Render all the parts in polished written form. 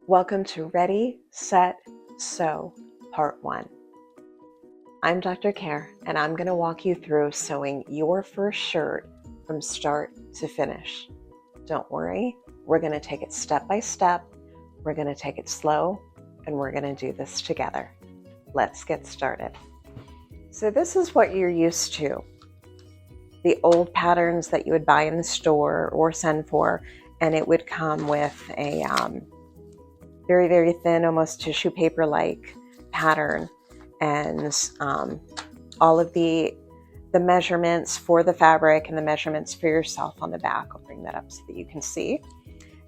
Welcome to Ready, Set, Sew, Part 1. I'm Dr. Care, and I'm going to walk you through sewing your first shirt from start to finish. Don't worry, we're going to take it step by step, we're going to take it slow, and we're going to do this together. Let's get started. So this is what you're used to. The old patterns that you would buy in the store or send for, and it would come with a very, very thin, almost tissue paper-like pattern, and all of the measurements for the fabric and the measurements for yourself on the back. I'll bring that up so that you can see.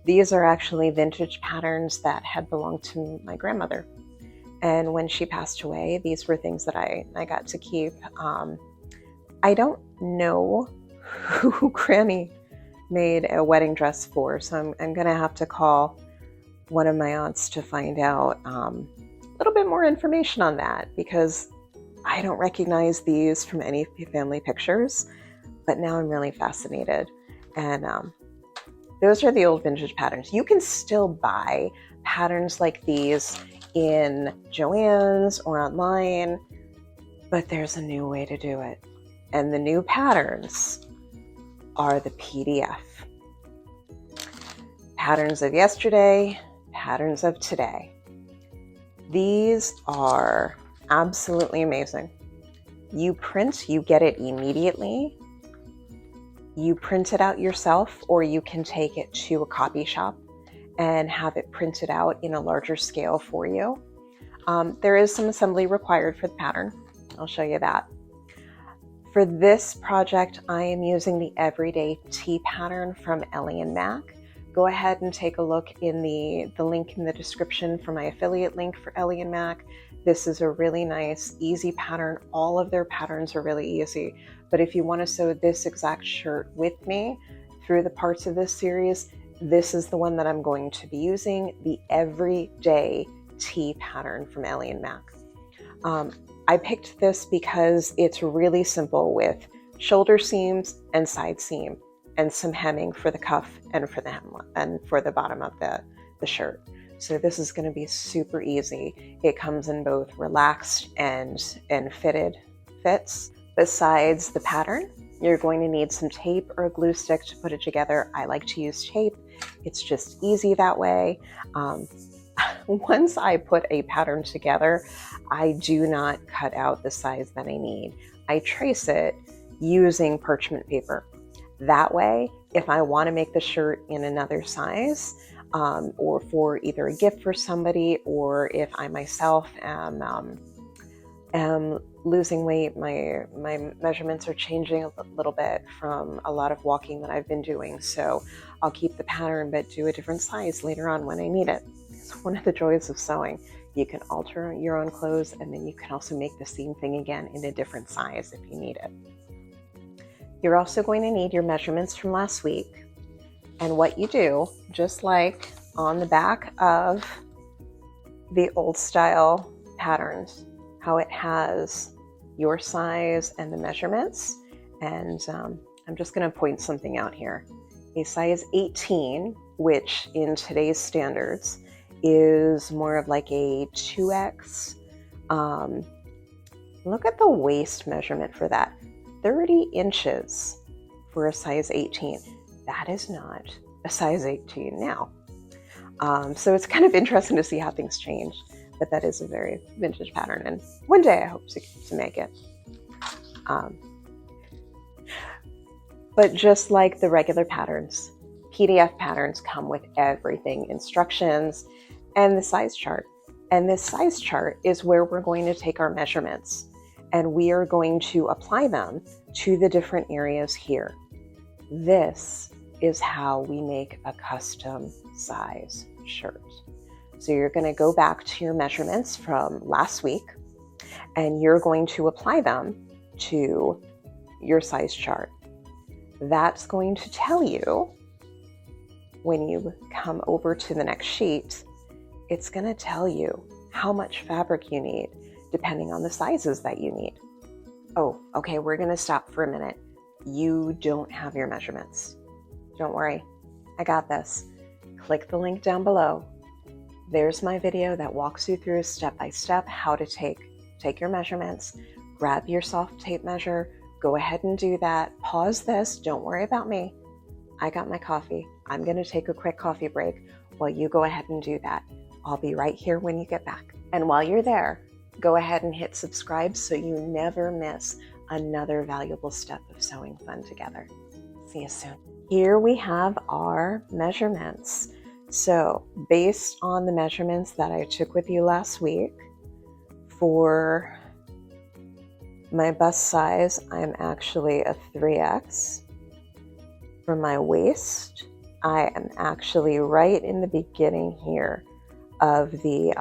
These are actually vintage patterns that had belonged to my grandmother. And when she passed away, these were things that I got to keep. I don't know who Granny made a wedding dress for, so I'm going to have to call one of my aunts to find out a little bit more information on that, because I don't recognize these from any family pictures, but now I'm really fascinated. And those are the old vintage patterns. You can still buy patterns like these in Joann's or online, but there's a new way to do it. And the new patterns are the PDF. Patterns of yesterday, patterns of today. These are absolutely amazing. You print, you get it immediately. You print it out yourself, or you can take it to a copy shop and have it printed out in a larger scale for you. There is some assembly required for the pattern. I'll show you that. For this project, I am using the Everyday Tee pattern from Ellie and Mac. Go ahead and take a look in the link in the description for my affiliate link for Ellie and Mac. This is a really nice, easy pattern. All of their patterns are really easy. But if you want to sew this exact shirt with me through the parts of this series, this is the one that I'm going to be using, the Everyday Tee pattern from Ellie and Mac. I picked this because it's really simple with shoulder seams and side seam, and some hemming for the cuff and for the hem and for the bottom of the shirt. So this is going to be super easy. It comes in both relaxed and fitted fits. Besides the pattern, you're going to need some tape or a glue stick to put it together. I like to use tape. It's just easy that way. Once I put a pattern together, I do not cut out the size that I need. I trace it using parchment paper. That way, if I want to make the shirt in another size, or for either a gift for somebody, or if I myself am losing weight, my measurements are changing a little bit from a lot of walking that I've been doing. So I'll keep the pattern, but do a different size later on when I need it. It's one of the joys of sewing. You can alter your own clothes, and then you can also make the same thing again in a different size if you need it. You're also going to need your measurements from last week. And what you do, just like on the back of the old style patterns, how it has your size and the measurements. And I'm just going to point something out here. A size 18, which in today's standards is more of like a 2X. Look at the waist measurement for that. 30 inches for a size 18. That is not a size 18 now. So it's kind of interesting to see how things change, but that is a very vintage pattern, and one day I hope to make it. But just like the regular patterns, PDF patterns come with everything, instructions, and the size chart. And this size chart is where we're going to take our measurements, and we are going to apply them to the different areas here. This is how we make a custom size shirt. So you're going to go back to your measurements from last week, and you're going to apply them to your size chart. That's going to tell you, when you come over to the next sheet, it's going to tell you how much fabric you need, depending on the sizes that you need. Oh, okay, we're going to stop for a minute. You don't have your measurements. Don't worry, I got this. Click the link down below. there's my video that walks you through step by step how to take your measurements, grab your soft tape measure, go ahead and do that. Pause this, don't worry about me. I got my coffee. I'm going to take a quick coffee break while you go ahead and do that. I'll be right here when you get back. And while you're there, go ahead and hit subscribe so you never miss another valuable step of sewing fun together. See you soon. Here we have our measurements. So based on the measurements that I took with you last week, for my bust size, I'm actually a 3X. For my waist, I am actually right in the beginning here of the,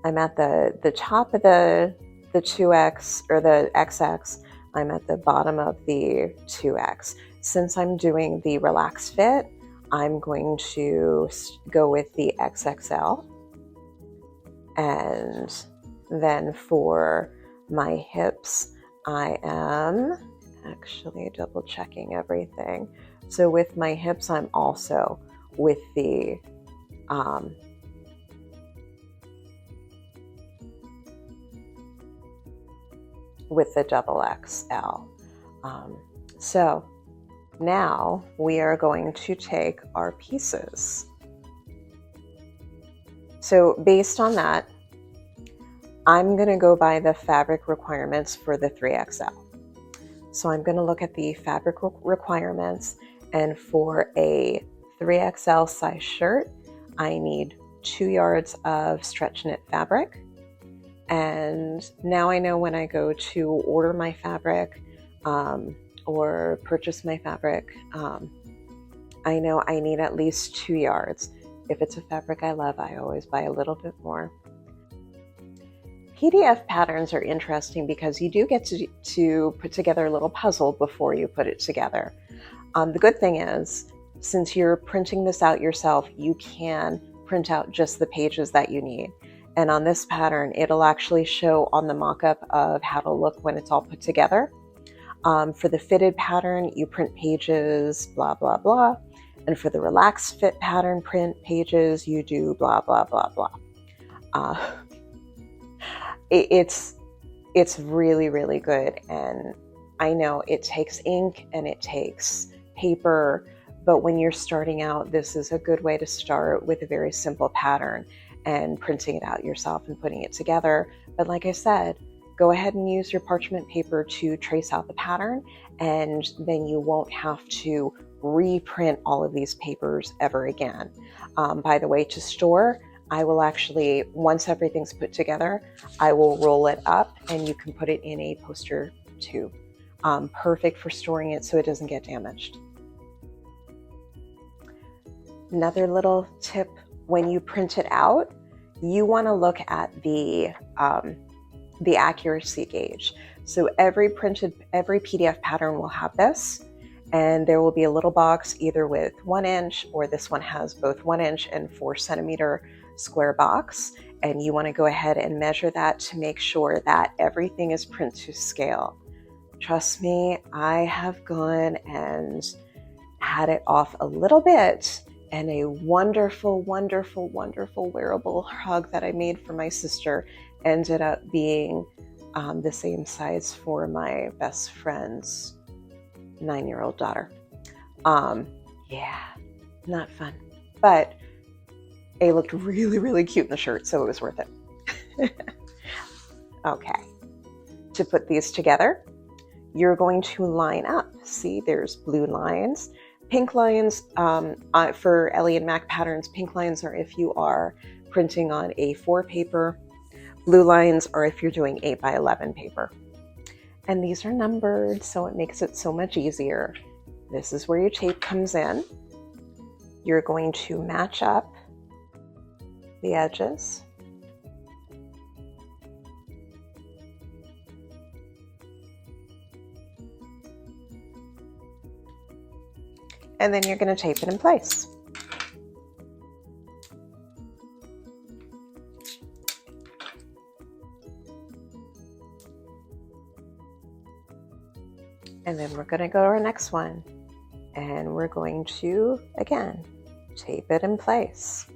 I'm at the top of the 2X or the XX. I'm at the bottom of the 2X. Since I'm doing the relaxed fit, I'm going to go with the XXL. And then for my hips, I am actually double checking everything. So with my hips, I'm also with the double XL. So now we are going to take our pieces. So based on that, I'm going to go by the fabric requirements for the 3XL. So I'm going to look at the fabric requirements, and for a 3XL size shirt, I need 2 yards of stretch knit fabric. And now I know when I go to order my fabric or purchase my fabric, I know I need at least 2 yards. If it's a fabric I love, I always buy a little bit more. PDF patterns are interesting because you do get to put together a little puzzle before you put it together. The good thing is, since you're printing this out yourself, you can print out just the pages that you need. And on this pattern, it'll actually show on the mock-up of how to look when it's all put together. For the fitted pattern, you print pages, blah, blah, blah. And for the relaxed fit pattern print pages, you do blah, blah, blah, blah. It's really, really good. And I know it takes ink and it takes paper, but when you're starting out, this is a good way to start with a very simple pattern and printing it out yourself and putting it together. But like I said, go ahead and use your parchment paper to trace out the pattern, and then you won't have to reprint all of these papers ever again. By the way, to store, I will actually, once everything's put together, I will roll it up and you can put it in a poster tube. Perfect for storing it so it doesn't get damaged. Another little tip, when you print it out, you want to look at the accuracy gauge. So every PDF pattern will have this, and there will be a little box either with 1 inch, or this one has both 1 inch and 4 centimeter square box. And you want to go ahead and measure that to make sure that everything is print to scale. Trust me, I have gone and had it off a little bit, and a wonderful, wonderful, wonderful wearable rug that I made for my sister ended up being the same size for my best friend's 9-year-old daughter. Yeah, not fun, but it looked really, really cute in the shirt, so it was worth it. Okay, to put these together, you're going to line up. See, there's blue lines, pink lines. For Ellie and Mac patterns, pink lines are if you are printing on A4 paper. Blue lines are if you're doing 8x11 paper. And these are numbered, so it makes it so much easier. This is where your tape comes in. You're going to match up the edges. And then you're going to tape it in place. And then we're going to go to our next one, and we're going to, again, tape it in place.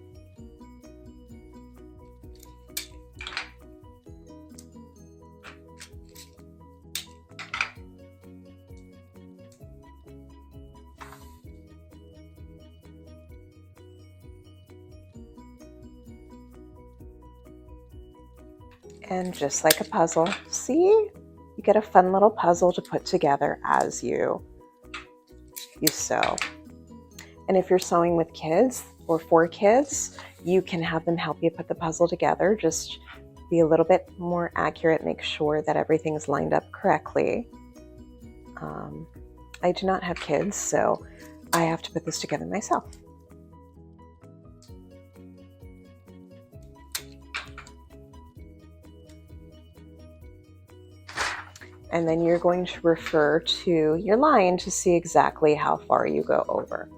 And just like a puzzle, see, you get a fun little puzzle to put together as you sew. And if you're sewing with kids or for kids, you can have them help you put the puzzle together. Just be a little bit more accurate, make sure that everything's lined up correctly. I do not have kids, so I have to put this together myself. And then you're going to refer to your line to see exactly how far you go over.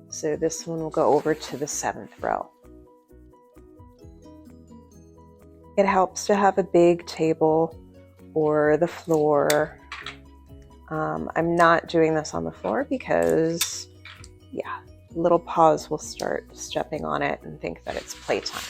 So this one will go over to the 7th row. It helps to have a big table or the floor. I'm not doing this on the floor because, yeah, little paws will start stepping on it and think that it's playtime.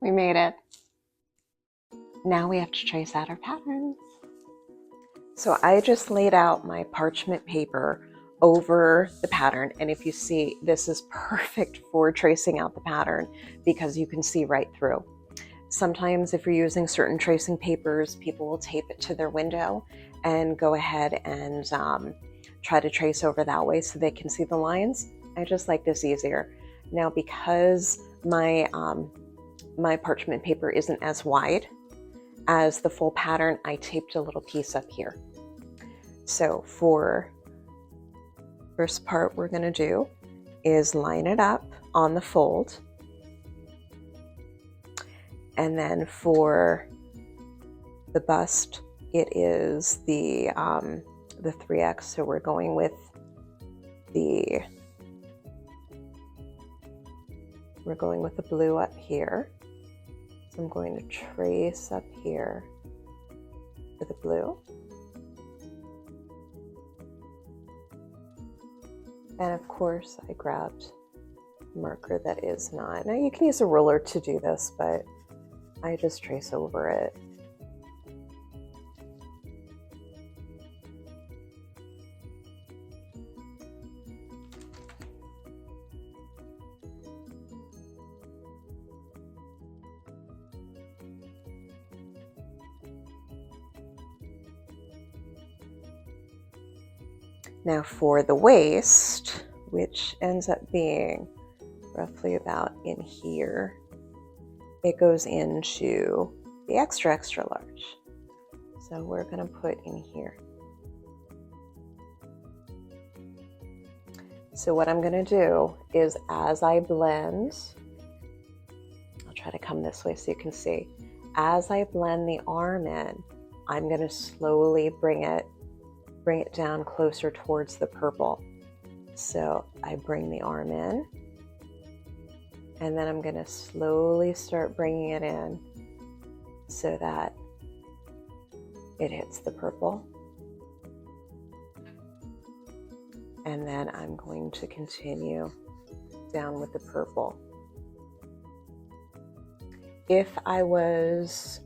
We made it. Now we have to trace out our patterns. So I just laid out my parchment paper over the pattern, and if you see, this is perfect for tracing out the pattern because you can see right through. Sometimes if you're using certain tracing papers, people will tape it to their window and go ahead and try to trace over that way so they can see the lines. I just like this easier. Now because my parchment paper isn't as wide as the full pattern, I taped a little piece up here. So for first part we're going to do is line it up on the fold, and then for the bust it is the 3x, so we're going with the blue up here. So I'm going to trace up here with the blue. And of course I grabbed a marker that is not. Now you can use a ruler to do this, but I just trace over it. Now for the waist, which ends up being roughly about in here, it goes into the extra, extra large. So we're going to put in here. So what I'm going to do is, as I blend, I'll try to come this way so you can see. As I blend the arm in, I'm going to slowly bring it down closer towards the purple. So I bring the arm in, and then I'm going to slowly start bringing it in so that it hits the purple. And then I'm going to continue down with the purple. If I was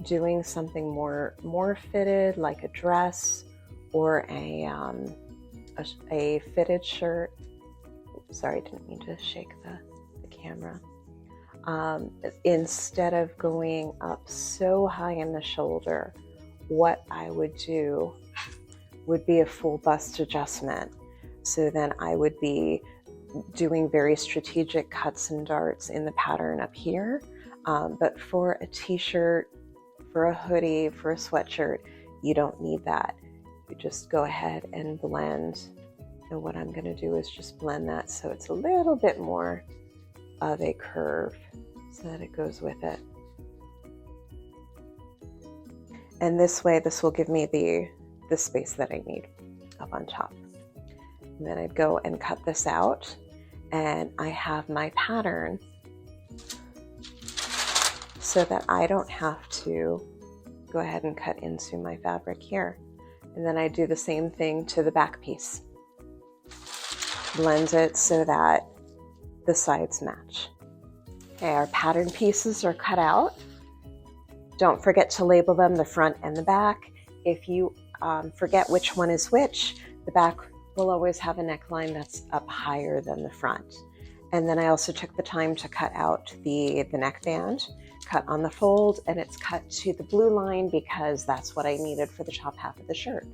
doing something more fitted, like a dress or a fitted shirt, sorry, I didn't mean to shake the camera. Instead of going up so high in the shoulder, what I would do would be a full bust adjustment. So then I would be doing very strategic cuts and darts in the pattern up here. But for a t-shirt, for a hoodie, for a sweatshirt, you don't need that. You just go ahead and blend. And what I'm going to do is just blend that so it's a little bit more of a curve so that it goes with it. And this way, this will give me the space that I need up on top. And then I'd go and cut this out, and I have my pattern so that I don't have to go ahead and cut into my fabric here. And then I do the same thing to the back piece. Blend it so that the sides match. Okay, our pattern pieces are cut out. Don't forget to label them, the front and the back. If you forget which one is which, the back will always have a neckline that's up higher than the front. And then I also took the time to cut out the neckband, cut on the fold, and it's cut to the blue line because that's what I needed for the top half of the shirt.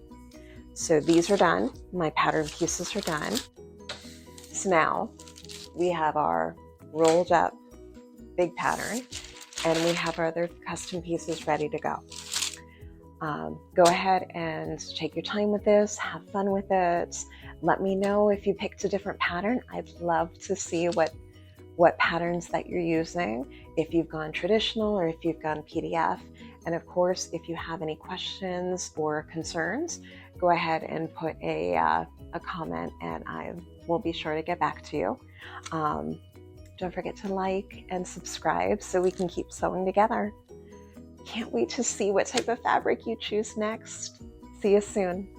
So these are done. My pattern pieces are done. So now we have our rolled up big pattern, and we have our other custom pieces ready to go. Go ahead and take your time with this, have fun with it. Let me know if you picked a different pattern. I'd love to see what patterns that you're using, if you've gone traditional or if you've gone PDF. And of course, if you have any questions or concerns, go ahead and put a comment, and I will be sure to get back to you. Don't forget to like and subscribe so we can keep sewing together. Can't wait to see what type of fabric you choose next. See you soon.